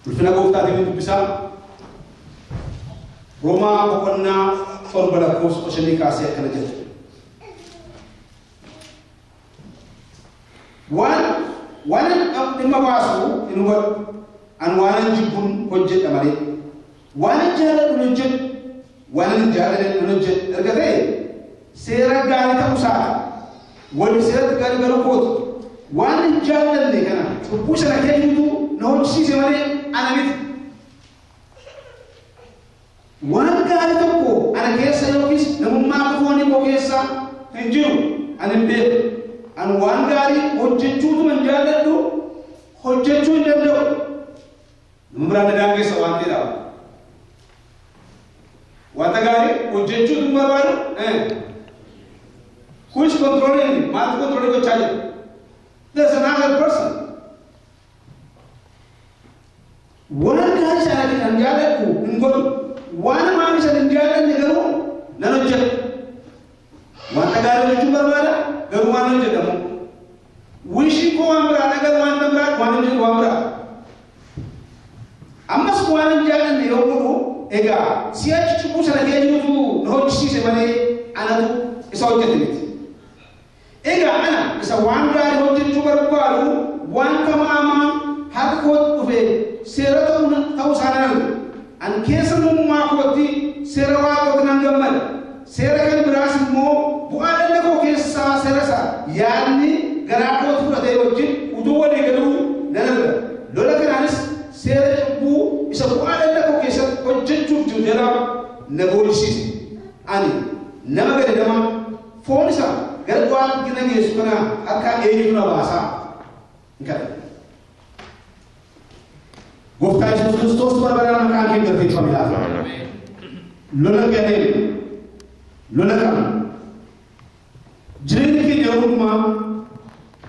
ulfina gooftaa deemee dubbisaa Roomaa boqonnaa torba lakkoofsa 5 kaasee akkana jedha. Waan dhimma baasu hin hubadhu an waan jibbun hojjedha malee waan jaalladhu hojjedhu waan jaalladhu hojjedhu erga ta'e seera gaarii ta'uu isaa wal seera gaarii garuu kootu waan jaalladhe kana cubbuu sana keenyutu na hojjisiise malee ana miti. Waan gaarii tokko ana keessa yookiis namummaa kufoonni koo keessa hin jiru ani hin beeku. An waan gaarii hojjechuutu hin jaalladhu hojjechuu hin danda'u. Nama biraan daangeessa waan ta'eedhaaf. Wanta gaarii hojjechuutu hin barbaadu. Who is controlling? Maaltu controlling gochaa jiru? There's another person. Waan gaarii sana hin jaalladhu hin godhu. Waan maamii sana hin jaalladhe garuu nan hojjedha. Wanta gaarii hojjechuu barbaada. Garuu waan hojjetamu wishii koo waan biraa garuu waan biraa waan hojjetu waan biraa ammas waan hin jaallanne yoo godhu egaa si'achi cubbuu sana keenyutu na hojjisiise malee anatu isa hojjete miti. Egaa ana isa waan gaarii hojjechuu barbaadu waan kamaamaa harka kootti dhufe seera ta'uu isaa nan argu. An keessa namummaa kootti seera waaqootti nan gammada. Seera kan biraas immoo bu'aa dhala koo keessaa seerasa yaadni garaa koo fudhatee wajjin utuu walii galuu nan arga. Lola kanaanis seera cubbuu isa bu'aa dhala koo keessatti hojjechuuf jiru jala na boolisiise. Ani nama gadadamaa foon isaa gara du'aatti gina geessu kana akka eenyutu na baasaa hin kadhadhu. Gooftaa Yesuus Kiristoos barbaadaan maqaan kee galateeffame laata. Lola gadee lola kana jireenya keenya hundumaa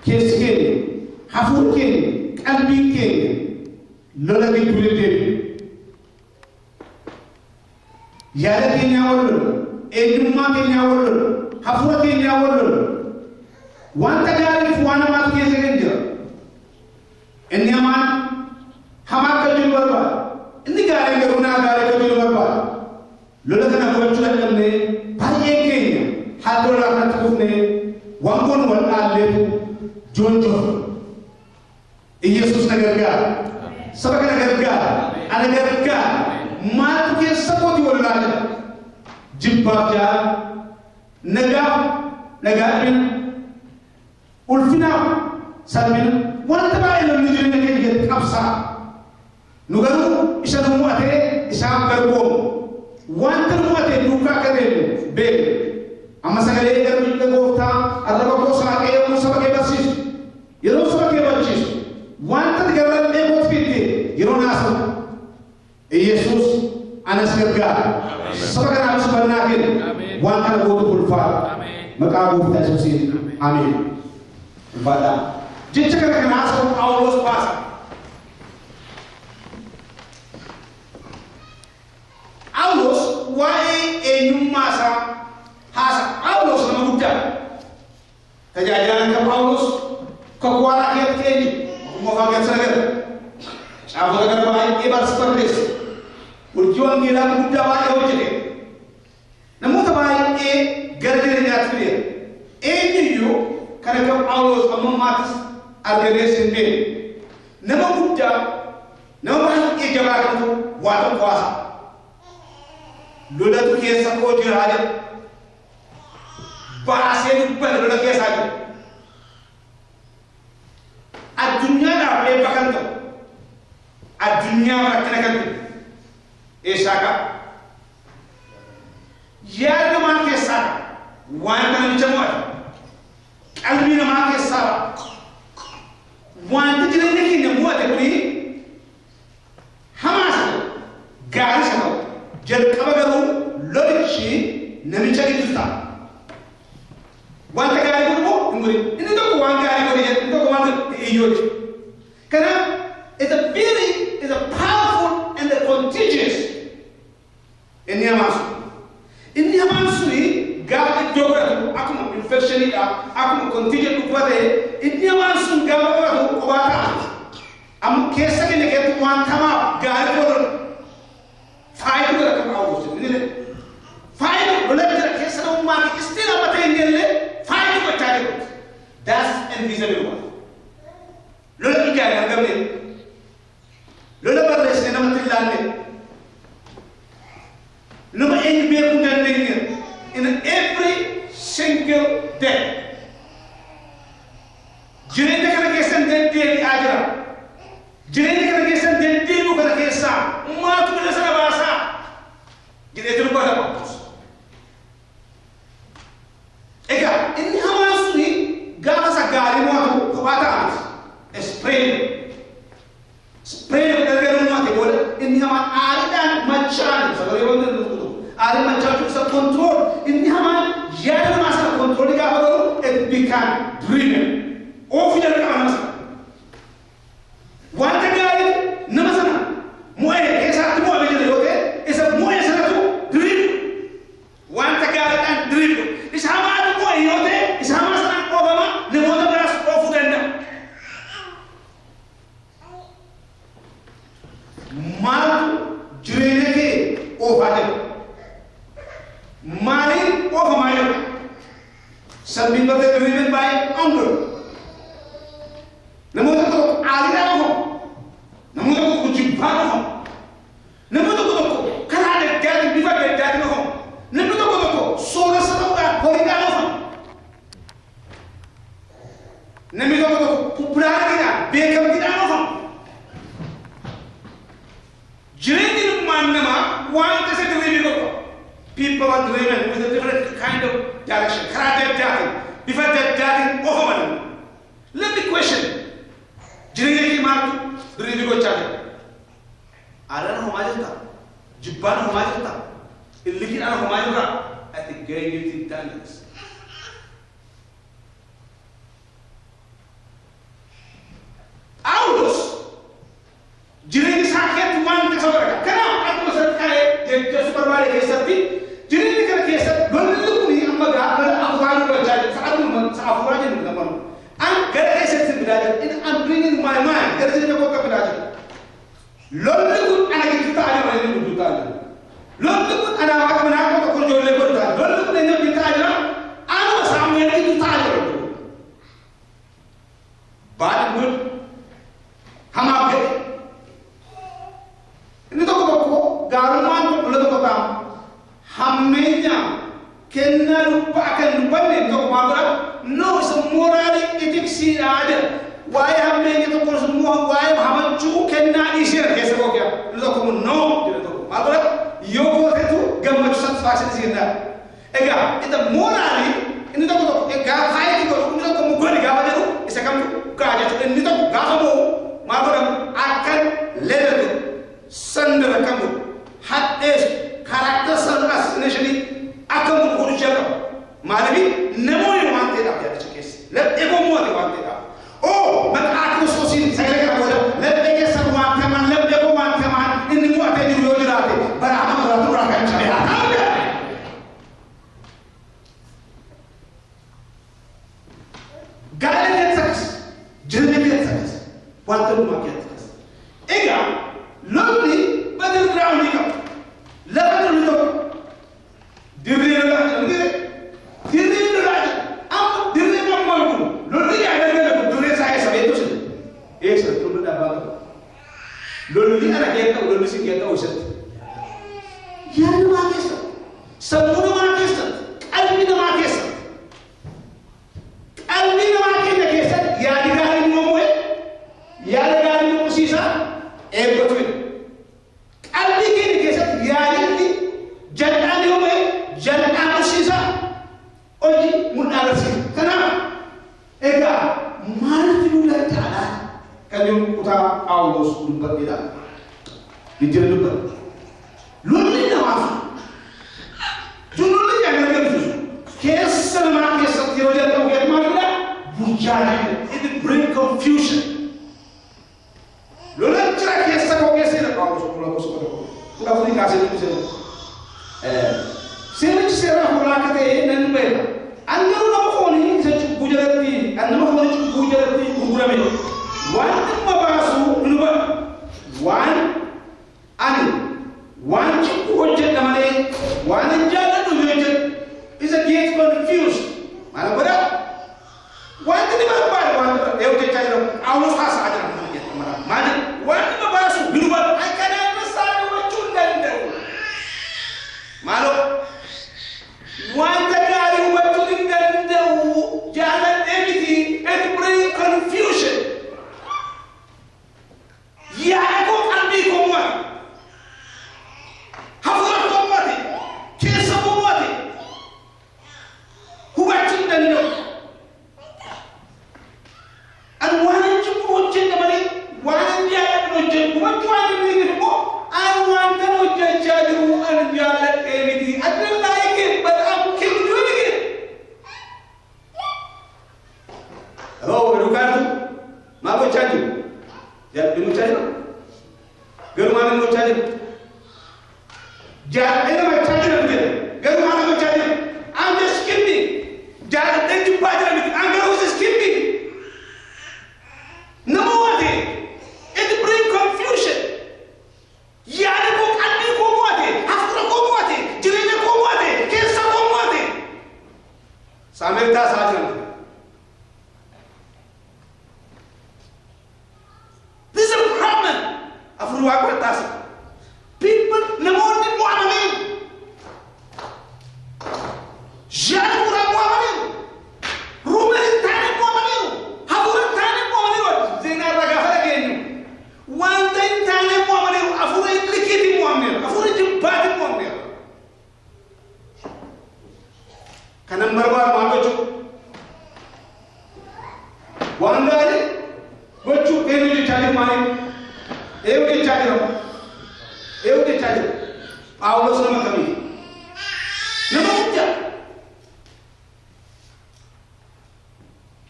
keessi keenya hafuura keenya qalbii keenya lola gidduu deddeebi'u. Yaada keenyaa wal lola, eenyummaa keenyaa wal lola, hafuura keenyaa wal lola. Wanta gaariif waan hamaatu keessa keenya jira. Inni hamaan hamaa akka jiru barbaada. Inni gaarii garuu naa gaarii akka jiru barbaada. Lola kana gochuu dadhabnee baay'ee keenya haadha irraa kanatti kufnee wangoon wal dhaalleetu joonjoof. Iyesuus na gargaara. Saba kana gargaara. Ana gargaara. Maaltu keessa kooti wal laala. Jibbaaf jaa nagaafina ulfinaaf salphina wanta baay'ee namni jireenya keenya keessatti qabsaa. Nu garuu isa nu mo'atee isaaf garboomu. Wanta nu mo'atee duukaa akka deemu beeku. Amma sagalee garbicha gooftaa arraba koo saaqee yommuu saba kee barsiisu yeroo saba kee barsiisu wanta garallee kootti fitte yeroo naasamu Iyesuus anas gargaara. Saba kanaafis bannaa kenna waan kana gootu ulfaata. Maqaa gooftaa Yesuusiin ameen. Ulfaataa jecha kana kan haasawu Phaawulos baasa. Phaawulos waa'ee eenyummaa isaa haasa. Phaawulos nama guddaa. Tajaajilaan kan Phaawulos kakwaadhaa keessa keenyi moofaa keessa gara caafota gara baay'ee barreesse. Hojii wangeelaa guddaa baay'ee hojjete. Namoota baay'ee gara jireenyaatti fideera. Eenyuyyuu kan akka Phaawulos ammammaattis arganees hin beekne. Nama guddaa nama baay'ee jabaa kanatu waa tokko haasa. Lolatu keessa koo jiraa jedha. Baasee dubbata lola keessaa jiru. Addunyaadhaaf eebba kan ta'u addunyaa rakkina kan ta'u eessaa qaba. Yaada namaa keessaa waan namicha mo'ate qalbii namaa keessaa wanta jireenya keenya mo'ate kuni hamaas gaarii isa ta'u jalqaba garuu lolichi namicha gidduu ta'a. Wanta gaarii godhu hin godhin. Inni tokko waan gaarii godhe inni tokko waan iyyooti. Kanaaf it's a powerful and a contagious. Inni hamaan sun. Inni hamaan suni gaafa iddoo godhatu akkuma infectioniidha akkuma contagious dhukkuba ta'e inni hamaan sun gaafa godhatu qubaa ta'a. Amma keessa keenya keessatti waan tamaaf inni hamaan aariidhaan machaan sagalee wanti nuti aarii machaan isa control inni hamaan yaada namaa sana control gaafa godhu it become driven ofii jalqaba nama sana wanta gaarii nama sana mo'ee keessaatti mo'ame jira yoo ta'e isa mo'ee sanatu driven wanta gaariidhaan driven isa hamaatu mo'e yoo ta'e isa hamaa sanaan oofama namoota biraas oofuu danda'a. Maaltu jireenya kee oofaa jiru? Maaliin oofamaa jiru? Some people are driven by hunger. Namoota tokko aariidhaan oofamu. Namoota tokko jibbaan oofamu. Namoota tokko karaa adda addaatiin bifa adda addaatiin oofamu. Namni tokko sooressa ta'uudhaan horiidhaan oofamu. Namni tokko populaariidhaan beekamtiidhaan oofamu. Jireenyi ilmaan namaa waan isa driven godhu. People are driven with a different kind of direction. Karaa adda addaatiin bifa adda addaatiin oofaman. Let me question. Jireenya kee maaltu driven gochaa jira? Aadaan homaa jirta? Jibbaan homaa jirta? Illikiidhaan homaa jirta? Ati geenyeetti hin taannes. Phaawulos jireenya isaa keessatti waan isa baraka. Kanaaf akkuma isatti kaa'ee jechuun barbaade keessatti jireenya kana keessatti lolli kuni amma gaafa afuuraa dubbachaa jiru sa'a afuuraa jennu namoonni. An gara keessatti bidaa jiru. Inni I'm bringing my mind gara jireenya koo akka bidaa jiru. Lolli kun ana gidduu ta'aa jira inni gidduu ta'aa jira. Lolli kun ana waaqa manaa koo tokko ijoollee godhu ta'aa jira. Lolli kun inni gidduu ta'aa jira. Anuma Saamu'eel gidduu ta'aa jira. Baadhi kun hamaaf gadi. Inni tokko gaarummaan tokko tokko ta'a hammeenya kennaa dubbaa kan dubbanne tokko maa godha no isa mooraalii itiksiidhaa jira waa'ee hammeenya tokko immoo waa'ee hamachuu kennaa dhiisee keessa kookiyaa inni tokko no jira tokko maa godha yoo gootetu gammachuu satisfaction isiirraa egaa ita mooraalii inni tokko gaafa faayiti godhu inni tokko immoo godhi gaafa jedhu isa kamtu kaa jechuudha inni tokko gaafa moo maa godhamu akkan leelatu sandara kamu haddes karakter san assassination akamu kudu jaka malabi namoy wante da ya chekes let ego mo de wante da oh man akko sosin sagale ka boda let ege san wante man let ego wante man inni mo ate di yo dirate bara ama ratu ra kan chabe ha galene tax jenne tax wante mo market tax ega lolli badal ground ni kam level ni to dirri la am dirri ma malku lolli ya da la durre sai sabe to se esa to da ba lolli ana ke ta lolli sin ke ta o set ya ni ma ke sa samu ma ke sa albi ma ke sa albi ma ke sa ya di ga ni mo mo ya da ga ni mo si sa e ko to albi ke sa ya ni jalani o me jalani si sa oji munarasi kana ega marti la taala kanyum uta Phaawulos dubbat ida dijel dubbat lolli na wafu junulli ya ngel gel kessa ma kessa tiro ja to get ma ida bujali it bring confusion lolli tra kessa ko kessa ida Phaawulos ko la funi ka se ni se sering serah orang kata nan bela anda nama phone ini saya cukup bujalati anda nama phone cukup bujalati kuburan ini one mabasu lupa one ani one cukup hujat namanya one jalan tu hujat is a get confused mana pada one tu di mana one eu te cari Allah khas aja mana one mabasu lupa akan ada satu macam dan malu wanda gari watuling ganda jalan everything and bring confusion ya ko ambi ko mo hawa ko mo kesa mo huwa tinda ndo an wani juko Garumaan gochaa jiru. Jaalatee nama gochaa jiran jedha. Garumaan gochaa jiru. I'm just skipping. Jaalatee jibbaa jira miti. I'm just skipping. Nama waate. It bring confusion. Yaada koo qalbii koo mo'ate. Hafuura koo mo'ate. Jireenya koo mo'ate. Keessa koo mo'ate. Saameel taasaa jiran. This is a problem. Afuru aku atas. People namun di muamalah. Jangan kurang muamalah. Rumah tani muamalah. Afuru tani muamalah. Zina raga lagi ni. One time tani muamalah. Afuru ikut di muamalah. Afuru jumpa di muamalah. Karena mereka mahu cuci. Wanda ni, baju ini jadi main. Eu que cari. Paulus nama kami. Nama kita.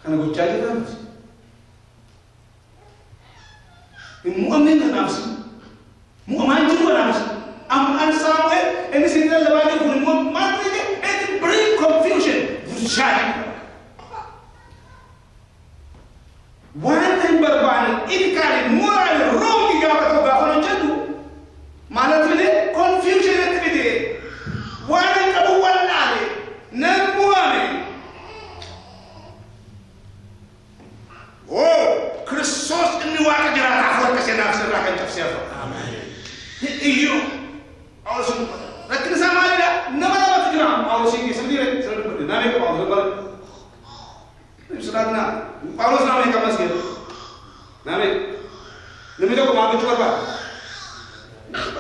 Karena gue cari kan. Mu'min kan nafsu. Mu'min juga nafsu. Aman Samuel ini sini lewat itu mu'min itu bring confusion. Bukan. One time berbalik ini kali mulai wrong di gambar tu bahkan jadu mana tu ni confusion itu dia one kamu one lagi namuani oh Kristus ini waktu jalan tahun kesenang serahkan cap siapa amin iyo Allah semua lakin sama ada nama tu nama Allah sendiri berdiri nama itu Allah berdiri Saudara, Paulus namanya kamu sekali. Namanya, itu kemana coba pak?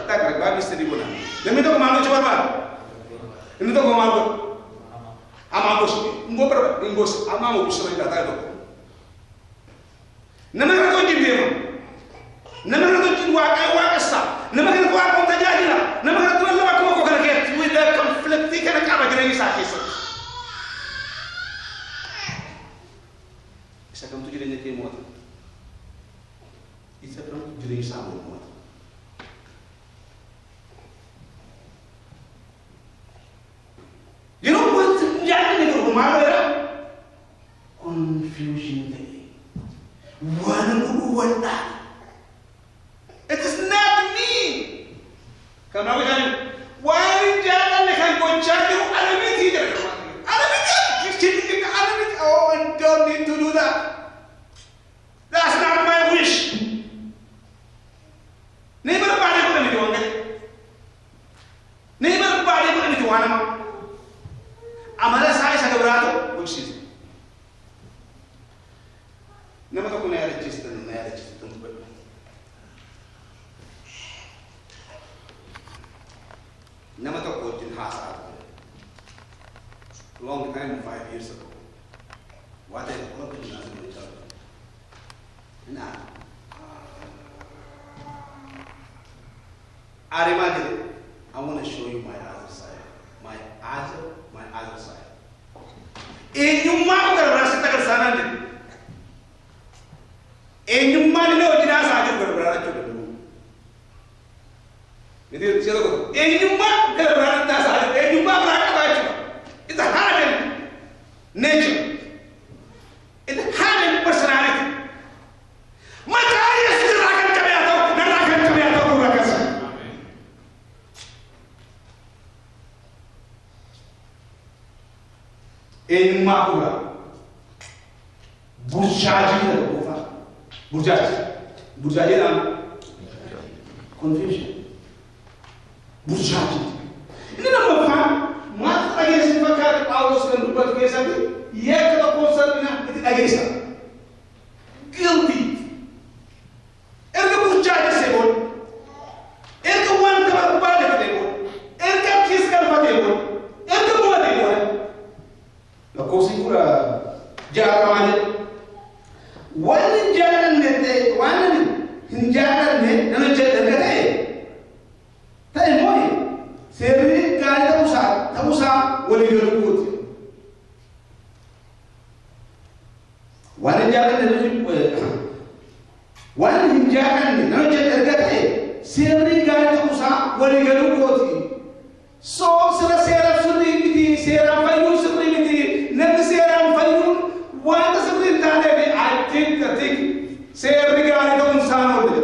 Tak kerja habis tadi pun. Itu kemana coba pak? Itu kemana? Amabos, enggak berapa? Enggak, amabos bisa berkata itu. Namanya kau jadi apa? Namanya kau jadi wakasa. Namanya kau apa tak jadi lah. Namanya kau lewat kau kau kerja with the conflict kan apa kena ini sakit. Isa kamu tu jadi nyata muat. Isa kamu jadi sama muat. You know what? Jangan ni berumah ada confusion day. Wanda. It is not me. Kamu nak kan? Why jangan lekan bocah tu alamit tidak. Oh, I don't need to do that. That's not my wish. Never body put into one. Never body put into one. Amala sai sa dobrato, which is. Never to kuna register. Never to put in house. Long time, 5 years ago. What I love is not in the church. Now, I want to show you my other side. My other side. In your mouth, the rest of the Sanand. In your money, no, it has a good brother to do. In your mouth, the brother does it. In your mouth, it's a hard nature. It's a hard personality. Matanya silakan kami atau neraka kami atau neraka. Ini makura. Burjaji itu apa? Burjaji nama confusion. Burjaji. Ini nama apa? Mat lagi sepakat Paulus dan berbuat biasa itu. Ia kalau konser itu agak guilty. Erga burjaji sebut. Erga wan kalau balik sebut. Erga kis kalau balik sebut. Erga buat sebut. Lalu singkura jalan aja. Wan jalan nete, wan jalan nete, nana jalan nete. Tapi moi, ولي قالوا قوتي صو سيرا سريمتي سيرا فيون سريمتي نبي سيرا فيون وانت سرين تاني I think سير رجالي تو إنسان ولا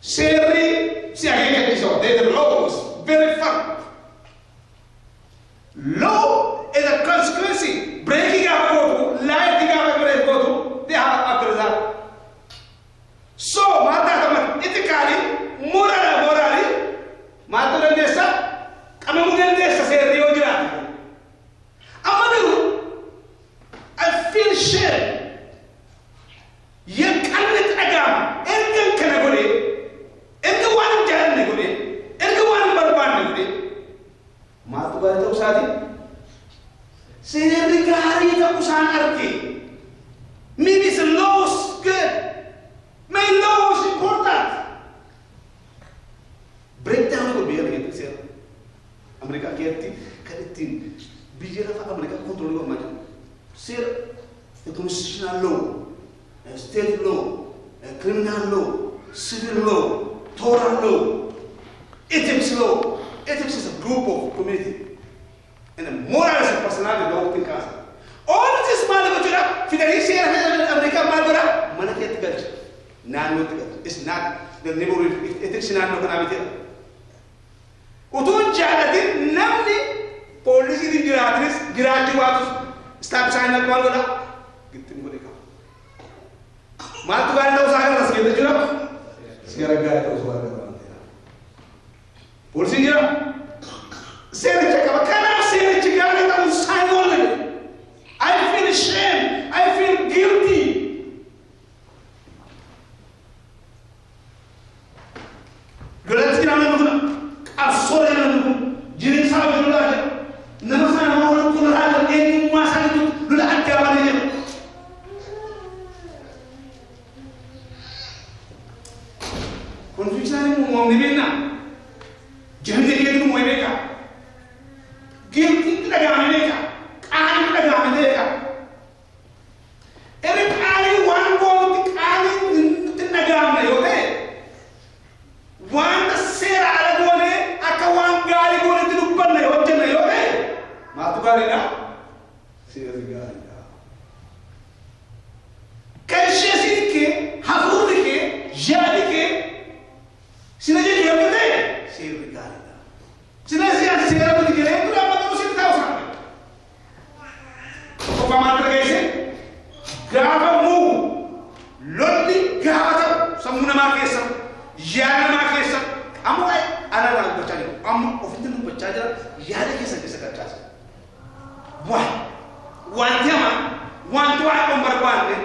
سيري سياقي كتير the law is very firm. Law is a consequence. Breaking up code, lighting up a code, they have a result. So, mata ethically, morally, mata desa, kamu desa seri ojira. Amadu, I feel shame. Ye kanit agam, ergen kanagole, ergen jalan negole, ergen barban negole. Matu bari tahu sadi. Seri kali tak usah arti. Maybe the law is good. My law is important. Breakdown itu biar gitu sih. Amerika kerti, kerti. Bicara apa Amerika kontrol juga macam. Sir, constitutional law, state law, criminal law, civil law, Torah law, ethics law. Ethics is a group of community. And the moral is a personality law in casa. All this man go to Fidelisi and America Malbora, Manaket culture. Nan it's not the neighborhood ethics in our community. Utun Jalatin, Namni, policy in Giratis, Giratuatus, stop sign of Malbora, get him with a car. Matuano Sagas, get the job. Sierra Gatos, whatever. Policy, I feel ashamed. I feel guilty. I'm sorry. Jirin sahaja dulu aja. Nama saya mau lakukan hal ini masa itu dulu ada apa dia? Konflik ini mau ngomongin jangan dia itu mau mereka. Guilty tidak ada mereka. Kali tidak ada mereka. Every kali one goal kali tidak ada mereka. One sera ada gole, akawan gali gole itu lupa nih, ojen nih, oke? Matu kali na? Sera gali na. Kaisya sini ke, hafur ke, jadi ke, sini jadi apa deh? Sera gali na. Sini siapa sera begitu ke? Itu apa tuh sih tahu sampai? Kau mata kaisya? Gapa mu, lodi gapa samuna makesa, jana makesa. Amu ay anak baca ni, amu often baca je, yada kisah kerja. Wah, wanti apa pemberkuan ni?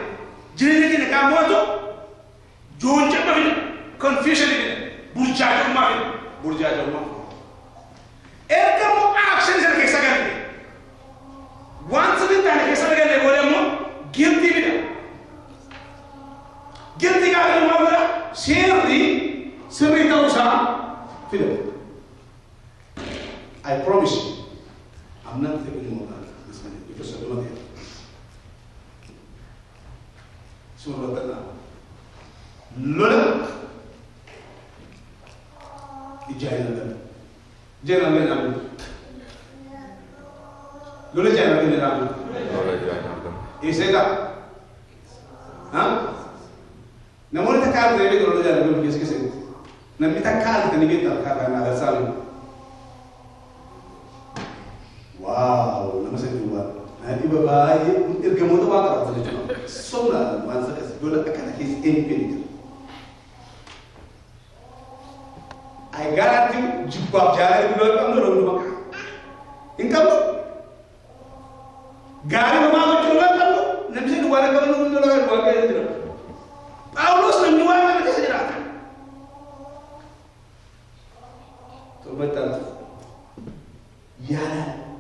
Jadi ni kamu tu, jonjak macam confusion ni, burjat rumah. Kamu action saya kisah kan? Once ni tak kisah kan? Boleh mu guilty ni. Guilty kalau mu apa? Seri tahu sah, Philip. I promise you, I'm not taking more than this money because I don't know it. Surah Al-Qur'an. Lola, Ijayna Jayna. Lola Jayna. Isega. Hah? Namun kita kali ini kalau Jayna belum kisah. Nabi tak kali kita ni kita kata nak salim. Wow, nama saya dua. Nanti bapa irgamu tu apa kata dia? Somna masa kasi dulu akan his infinite. I guarantee jumpa jari dulu kamu rumah. Ingkau gari mama macam mana kamu? Nabi saya dua orang kamu dua kali itu. Paulus nabi dua kali dia saja. Betul. Yana.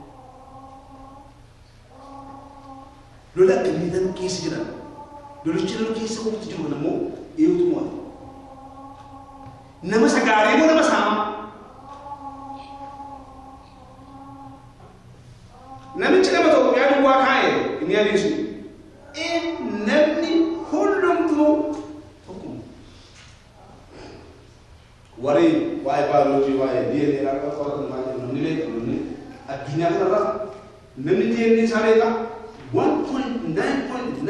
Lola kelidan kisi jalan. Dulu cerita kisi kau tu juga namo, itu semua. Nama sagari mu nama sama. Nama cerita betul. Yang dua kaya ini ada isu. Nabi hulum tu hukum. Wari wae biology wae DNA la ko ko ma ni le ko ni adunya ka la nani DNA sare ka 1.9.99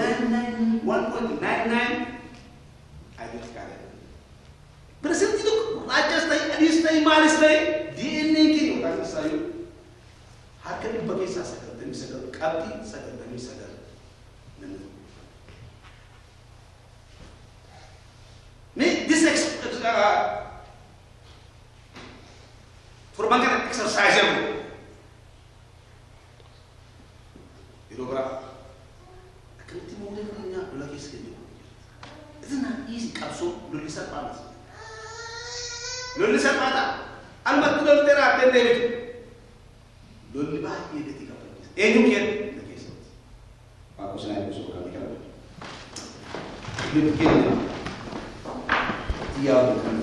identical. Present itu raja stay adis stay malis stay DNA kini kan sayu harga dibagi sasa demi sadar kabdi sadar demi sadar ni this formakan exercise itu berapa akan timur nya lagi sekali itu na easy kapsul lulisan panas lulisan mata almat dol tera tende bitu dol li bah ye detika ñu kiyen na keso pa ko sene ko so kami kala li kiyen dia kan